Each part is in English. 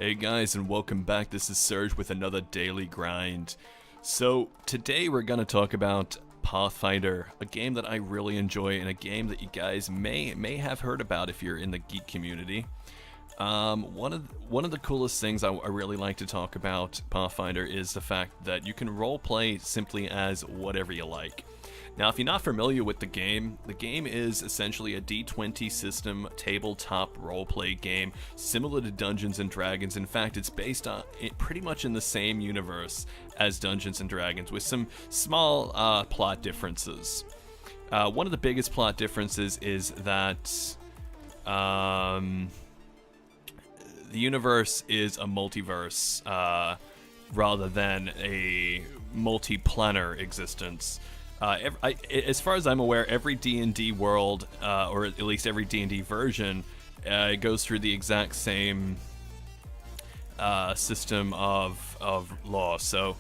Hey guys, and welcome back. This is Serge with another daily grind. So today we're gonna talk about Pathfinder, a game that I really enjoy and a game that you guys may have heard about if you're in the geek community. One of the coolest things I really like to talk about Pathfinder is the fact that you can roleplay simply as whatever you like. Now, if you're not familiar with the game is essentially a D20 system tabletop roleplay game similar to Dungeons and Dragons. In fact, it's based on pretty much in the same universe as Dungeons and Dragons with some small plot differences. One of the biggest plot differences is that the universe is a multiverse rather than a multi-planar existence. As far as I'm aware, every D&D world, or at least every D&D version, goes through the exact same system of law. So,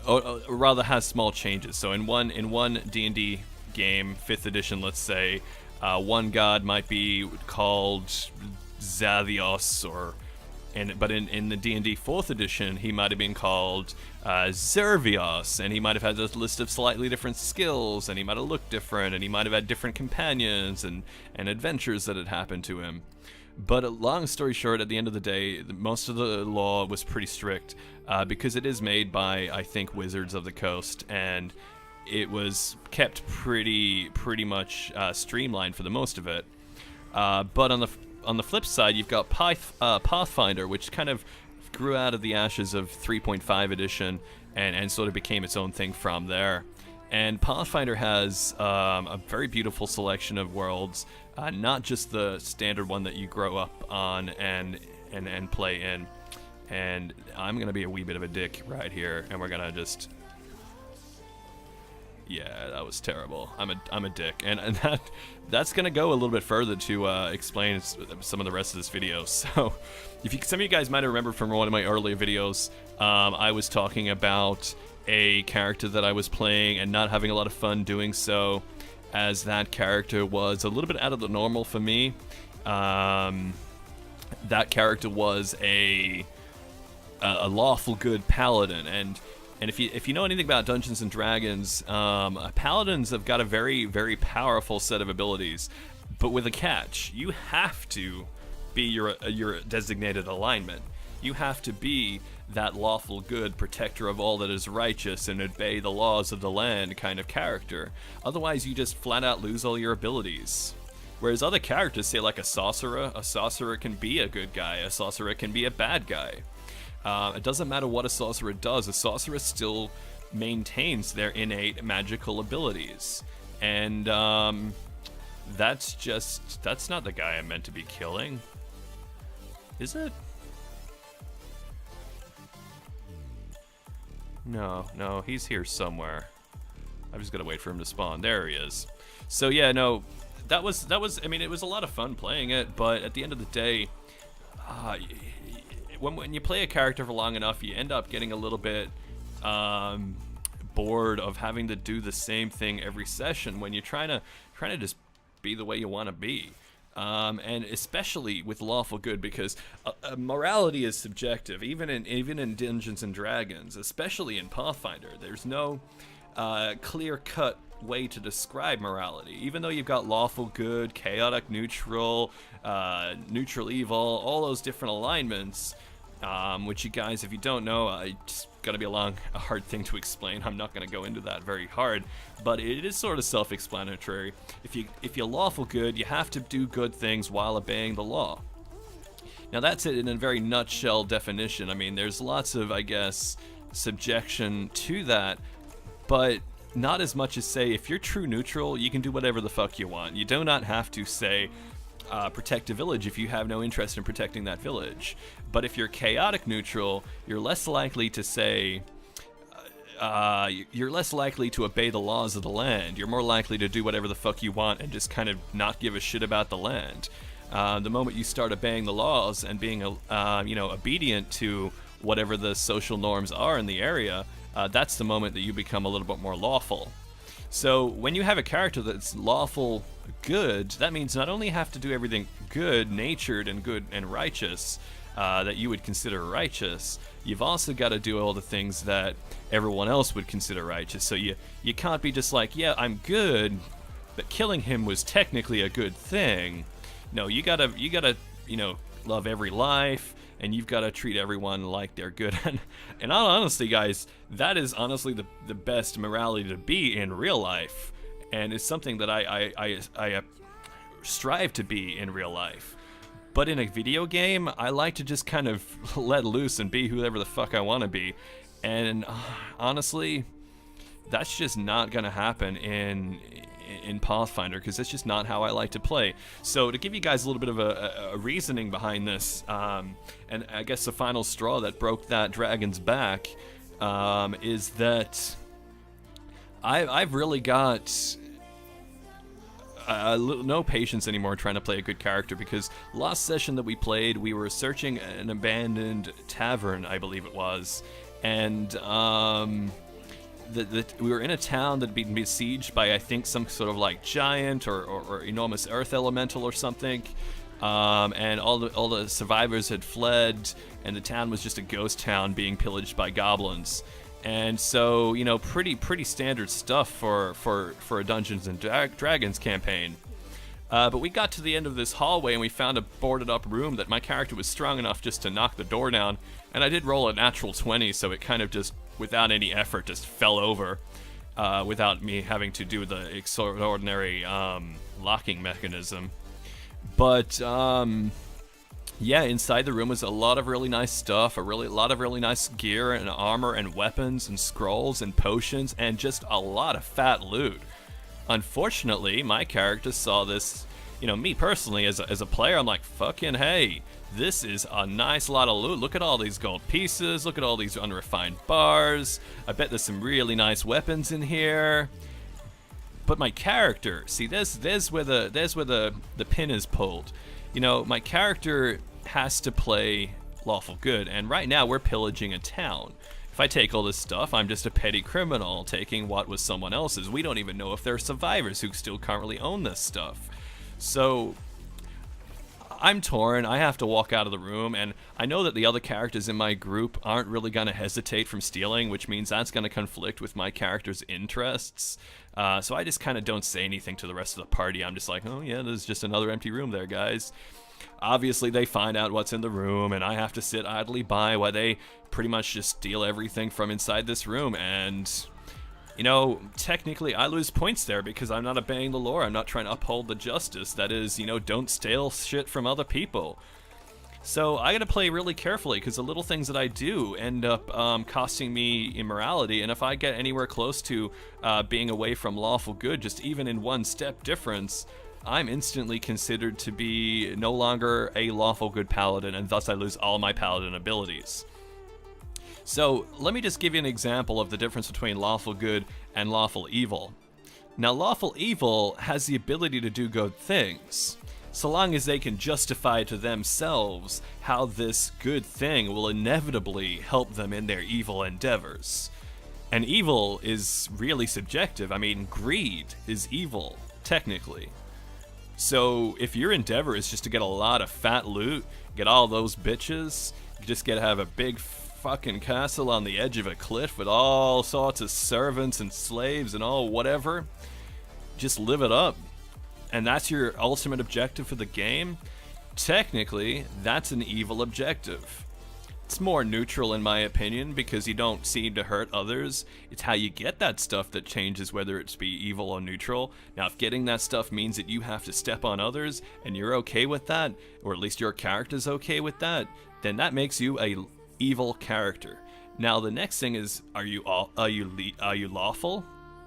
or rather, has small changes. So, in one D&D game, 5th edition, let's say, one god might be called Zathios, but in the D&D 4th edition, he might have been called Zervios, and he might have had a list of slightly different skills, and he might have looked different, and he might have had different companions and adventures that had happened to him. But long story short, at the end of the day, most of the law was pretty strict because it is made by, I think, Wizards of the Coast, and it was kept pretty much streamlined for the most of it. But on the flip side, you've got Pathfinder, which kind of grew out of the ashes of 3.5 edition and sort of became its own thing from there. And Pathfinder has a very beautiful selection of worlds, not just the standard one that you grow up on and play in. And I'm going to be a wee bit of a dick right here, and we're going to just... Yeah, that was terrible. I'm a dick, and that's gonna go a little bit further to explain some of the rest of this video. So, some of you guys might remember from one of my earlier videos, I was talking about a character that I was playing and not having a lot of fun doing so, as that character was a little bit out of the normal for me. That character was a lawful good paladin, and if you know anything about Dungeons and Dragons, paladins have got a very, very powerful set of abilities, but with a catch. You have to be your designated alignment. You have to be that lawful good protector of all that is righteous and obey the laws of the land kind of character. Otherwise, you just flat out lose all your abilities. Whereas other characters, say like a sorcerer can be a good guy, a sorcerer can be a bad guy. It doesn't matter what a sorcerer does, a sorcerer still maintains their innate magical abilities. And that's not the guy I'm meant to be killing. Is it? No, he's here somewhere. I'm just gonna wait for him to spawn. There he is. So yeah, no, that was, I mean, it was a lot of fun playing it, but at the end of the day, when you play a character for long enough, you end up getting a little bit bored of having to do the same thing every session when you're trying to just be the way you want to be. And especially with lawful good, because morality is subjective, even in Dungeons and Dragons, especially in Pathfinder. There's no clear-cut way to describe morality. Even though you've got lawful good, chaotic neutral, neutral evil, all those different alignments, which you guys, if you don't know, it's gonna be a hard thing to explain. I'm not gonna go into that very hard, but it is sort of self-explanatory. If you're lawful good, you have to do good things while obeying the law. Now that's it in a very nutshell definition. I mean, there's lots of, I guess, subjection to that, but not as much as, say, if you're true neutral, you can do whatever the fuck you want. You do not have to, say, protect a village if you have no interest in protecting that village. But if you're chaotic neutral, you're less likely to say, you're less likely to obey the laws of the land. You're more likely to do whatever the fuck you want and just kind of not give a shit about the land. The moment you start obeying the laws and being, obedient to whatever the social norms are in the area, that's the moment that you become a little bit more lawful. So when you have a character that's lawful good, that means not only have to do everything good natured and good and righteous that you would consider righteous, you've also got to do all the things that everyone else would consider righteous. So you can't be just like, yeah, I'm good, but killing him was technically a good thing. No, you gotta love every life, and you've got to treat everyone like they're good. And honestly, guys, that is honestly the best morality to be in real life, and it's something that I strive to be in real life. But in a video game, I like to just kind of let loose and be whoever the fuck I want to be. And honestly, that's just not gonna happen in Pathfinder, because it's just not how I like to play. So to give you guys a little bit of a reasoning behind this, and I guess the final straw that broke that dragon's back, is that I've really got no patience anymore trying to play a good character, because last session that we played, we were searching an abandoned tavern, I believe it was, and we were in a town that had been besieged by, I think, some sort of like giant or enormous earth elemental or something, and all the survivors had fled, and the town was just a ghost town being pillaged by goblins. And so, pretty standard stuff for a Dungeons and Dragons campaign. But we got to the end of this hallway and we found a boarded up room that my character was strong enough just to knock the door down. And I did roll a natural 20, so it kind of just, without any effort, just fell over without me having to do the extraordinary locking mechanism. But yeah, inside the room was a lot of really nice stuff, a lot of really nice gear and armor and weapons and scrolls and potions and just a lot of fat loot. Unfortunately, my character saw this, me personally as a player, I'm like, fucking hey, this is a nice lot of loot. Look at all these gold pieces, look at all these unrefined bars. I bet there's some really nice weapons in here. But my character, see, there's where the pin is pulled. My character has to play lawful good, and right now we're pillaging a town. If I take all this stuff, I'm just a petty criminal taking what was someone else's. We don't even know if there are survivors who still currently own this stuff. So I'm torn. I have to walk out of the room, and I know that the other characters in my group aren't really going to hesitate from stealing, which means that's going to conflict with my character's interests. So I just kind of don't say anything to the rest of the party. I'm just like, oh yeah, there's just another empty room there, guys. Obviously, they find out what's in the room, and I have to sit idly by while they pretty much just steal everything from inside this room. And, technically I lose points there because I'm not obeying the law. I'm not trying to uphold the justice. That is, don't steal shit from other people. So I gotta play really carefully, because the little things that I do end up costing me immorality, and if I get anywhere close to being away from lawful good, just even in one step difference, I'm instantly considered to be no longer a lawful good paladin, and thus I lose all my paladin abilities. So let me just give you an example of the difference between lawful good and lawful evil. Now, lawful evil has the ability to do good things, so long as they can justify to themselves how this good thing will inevitably help them in their evil endeavors. And evil is really subjective. I mean, greed is evil, technically. So if your endeavor is just to get a lot of fat loot, get all those bitches, you just get to have a big fucking castle on the edge of a cliff with all sorts of servants and slaves and all whatever, just live it up, and that's your ultimate objective for the game, technically, that's an evil objective. It's more neutral in my opinion, because you don't seem to hurt others. It's how you get that stuff that changes whether it's be evil or neutral. Now, if getting that stuff means that you have to step on others, and you're okay with that, or at least your character's okay with that, then that makes you a evil character. Now, the next thing is, are you lawful,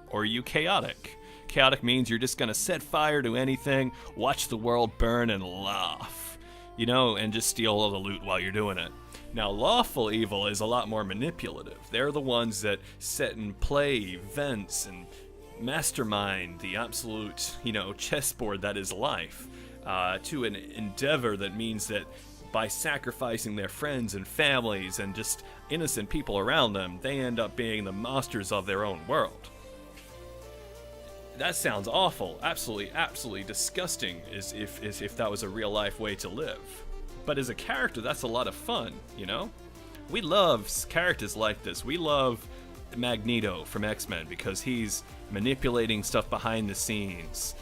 or are you chaotic? Chaotic means you're just gonna set fire to anything, watch the world burn, and laugh, and just steal all the loot while you're doing it. Now, lawful evil is a lot more manipulative. They're the ones that set and play events and mastermind the absolute, chessboard that is life, to an endeavor that means that by sacrificing their friends and families and just innocent people around them, they end up being the masters of their own world. That sounds awful. Absolutely disgusting as if that was a real life way to live. But as a character, that's a lot of fun, you know? We love characters like this. We love Magneto from X-Men because he's manipulating stuff behind the scenes,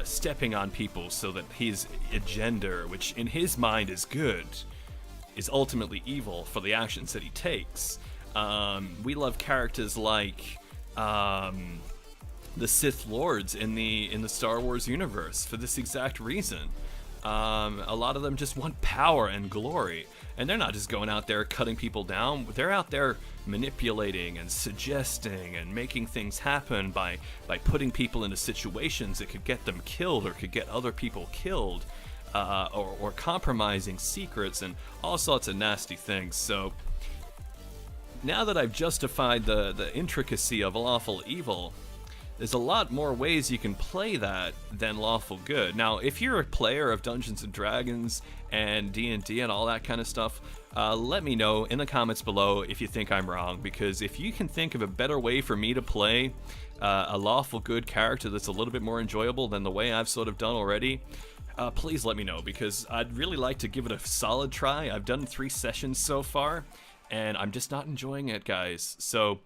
stepping on people so that his agenda, which in his mind is good, is ultimately evil for the actions that he takes. We love characters like the Sith Lords in the Star Wars universe for this exact reason. A lot of them just want power and glory, and they're not just going out there cutting people down. They're out there manipulating and suggesting and making things happen by putting people into situations that could get them killed or could get other people killed, or compromising secrets and all sorts of nasty things. So now that I've justified the intricacy of lawful evil, there's a lot more ways you can play that than lawful good. Now, if you're a player of Dungeons & Dragons and D&D and all that kind of stuff, let me know in the comments below if you think I'm wrong, because if you can think of a better way for me to play a lawful good character that's a little bit more enjoyable than the way I've sort of done already, please let me know, because I'd really like to give it a solid try. I've done 3 sessions so far, and I'm just not enjoying it, guys. So,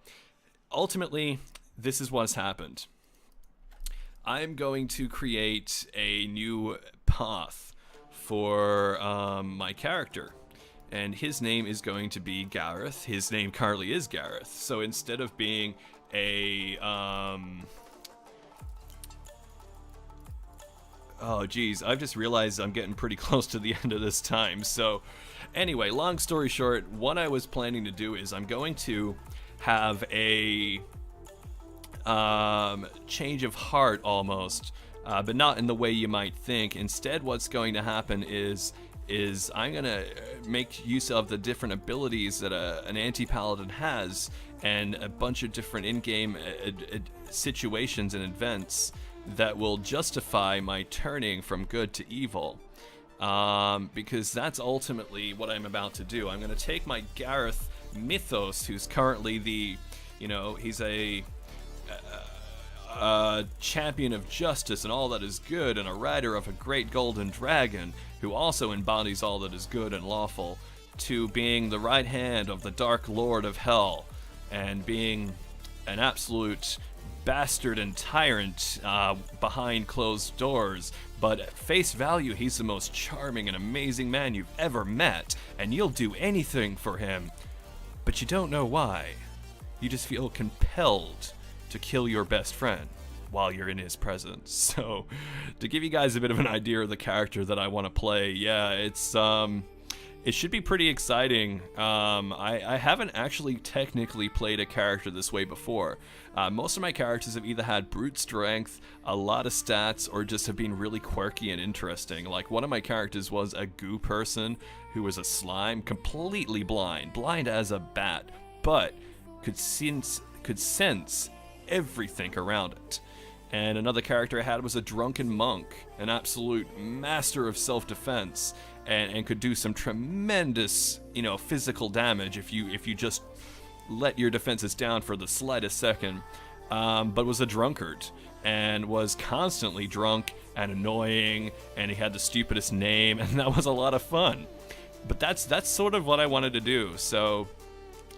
ultimately, this is what's happened. I'm going to create a new path for my character, and his name is going to be Gareth. His name currently is Gareth. So instead of being a oh geez, I've just realized I'm getting pretty close to the end of this time. So anyway, long story short, what I was planning to do is I'm going to have a change of heart almost, but not in the way you might think. Instead, what's going to happen is I'm gonna make use of the different abilities that an anti-paladin has, and a bunch of different in-game situations and events that will justify my turning from good to evil, because that's ultimately what I'm about to do. I'm gonna take my Gareth mythos, who's currently he's a champion of justice and all that is good, and a rider of a great golden dragon who also embodies all that is good and lawful, to being the right hand of the Dark Lord of Hell and being an absolute bastard and tyrant behind closed doors. But at face value, he's the most charming and amazing man you've ever met, and you'll do anything for him, but you don't know why. You just feel compelled to kill your best friend while you're in his presence. So, to give you guys a bit of an idea of the character that I want to play, yeah, it should be pretty exciting. I haven't actually technically played a character this way before. Most of my characters have either had brute strength, a lot of stats, or just have been really quirky and interesting. Like, one of my characters was a goo person who was a slime, completely blind as a bat, but could sense everything around it. And another character I had was a drunken monk, an absolute master of self-defense, and could do some tremendous, physical damage if you just let your defenses down for the slightest second. But was a drunkard and was constantly drunk and annoying, and he had the stupidest name, and that was a lot of fun. But that's sort of what I wanted to do. So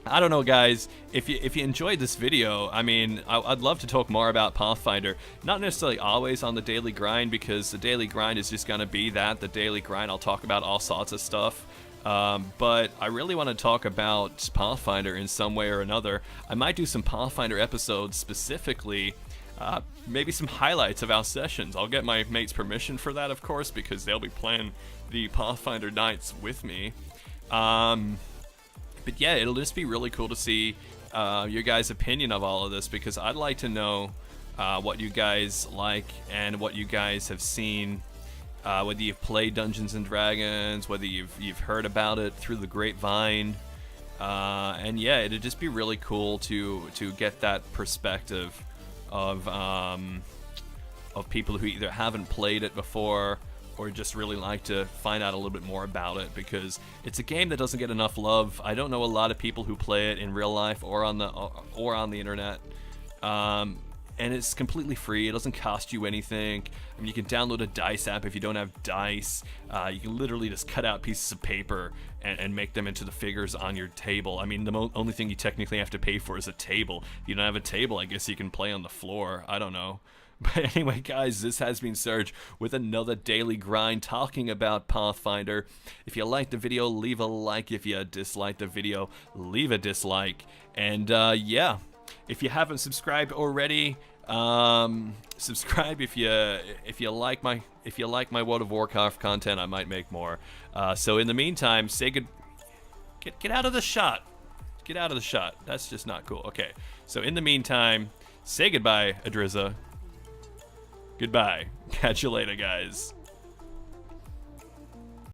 I don't know, guys, if you enjoyed this video, I mean, I'd love to talk more about Pathfinder. Not necessarily always on the daily grind, because the daily grind is just going to be the daily grind. I'll talk about all sorts of stuff. But I really want to talk about Pathfinder in some way or another. I might do some Pathfinder episodes specifically, maybe some highlights of our sessions. I'll get my mates' permission for that, of course, because they'll be playing the Pathfinder nights with me. But yeah, it'll just be really cool to see your guys' opinion of all of this, because I'd like to know what you guys like and what you guys have seen, whether you've played Dungeons & Dragons, whether you've heard about it through the grapevine. And yeah, it'd just be really cool to get that perspective of people who either haven't played it before or just really like to find out a little bit more about it, because it's a game that doesn't get enough love. I don't know a lot of people who play it in real life or on the internet. and it's completely free. It doesn't cost you anything. I mean, you can download a dice app if you don't have dice. You can literally just cut out pieces of paper and make them into the figures on your table. I mean, the only thing you technically have to pay for is a table. If you don't have a table, I guess you can play on the floor. I don't know. But anyway, guys, this has been Serge with another daily grind talking about Pathfinder. If you liked the video, leave a like. If you disliked the video, leave a dislike. And yeah, if you haven't subscribed already, subscribe. If you like my World of Warcraft content, I might make more. So in the meantime, say get out of the shot. Get out of the shot. That's just not cool. Okay. So in the meantime, say goodbye, Adriza. Goodbye. Catch you later, guys.